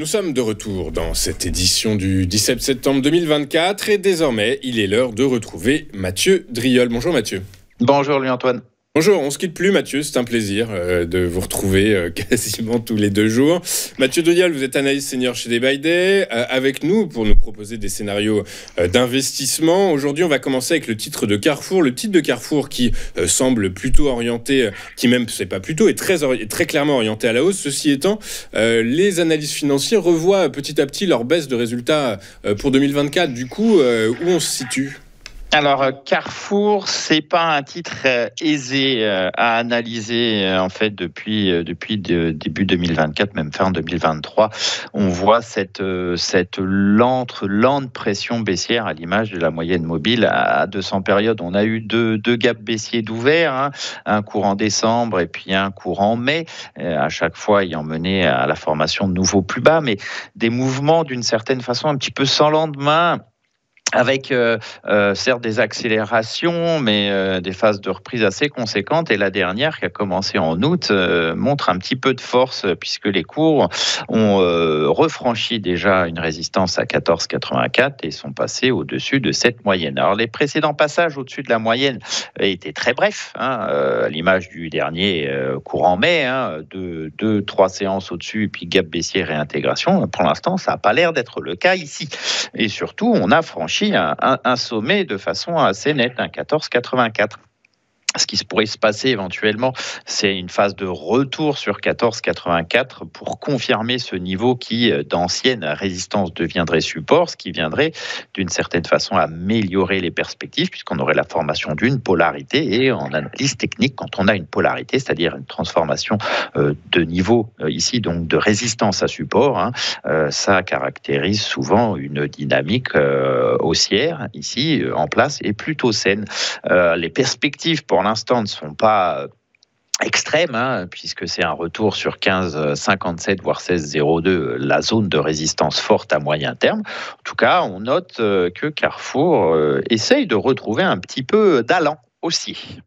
Nous sommes de retour dans cette édition du 17 septembre 2024 et désormais, il est l'heure de retrouver Mathieu Driol. Bonjour Mathieu. Bonjour Louis-Antoine. Bonjour, on ne se quitte plus Mathieu, c'est un plaisir de vous retrouver quasiment tous les 2 jours. Mathieu Driol, vous êtes analyste senior chez Day by Day, avec nous pour nous proposer des scénarios d'investissement. Aujourd'hui, on va commencer avec le titre de Carrefour. Le titre de Carrefour qui semble plutôt orienté, qui même, c'est pas plutôt, est très clairement orienté à la hausse. Ceci étant, les analystes financiers revoient petit à petit leur baisse de résultats pour 2024. Du coup, où on se situe ? Alors Carrefour, c'est pas un titre aisé à analyser en fait depuis début 2024, même fin 2023. On voit cette lente pression baissière à l'image de la moyenne mobile à 200 périodes. On a eu deux gaps baissiers d'ouvert, un courant décembre et puis un courant mai, à chaque fois ayant mené à la formation de nouveaux plus bas, mais des mouvements d'une certaine façon un petit peu sans lendemain, avec certes des accélérations, mais des phases de reprise assez conséquentes. Et la dernière, qui a commencé en août, montre un petit peu de force, puisque les cours ont refranchi déjà une résistance à 14,84 et sont passés au-dessus de cette moyenne. Alors les précédents passages au-dessus de la moyenne étaient très brefs, à l'image du dernier courant mai, 2-3 séances au-dessus, et puis gap baissier, réintégration. Pour l'instant, ça n'a pas l'air d'être le cas ici. Et surtout, on a franchi un sommet de façon assez nette, 14,84. Ce qui pourrait se passer éventuellement, c'est une phase de retour sur 14,84 pour confirmer ce niveau qui, d'ancienne résistance, deviendrait support, ce qui viendrait d'une certaine façon améliorer les perspectives, puisqu'on aurait la formation d'une polarité. Et en analyse technique, quand on a une polarité, c'est-à-dire une transformation de niveau ici, donc de résistance à support, ça caractérise souvent une dynamique haussière ici en place et plutôt saine. Les perspectives pour l'instant ne sont pas extrêmes, puisque c'est un retour sur 15,57 voire 16,02, la zone de résistance forte à moyen terme. En tout cas, on note que Carrefour essaye de retrouver un petit peu d'allant aussi.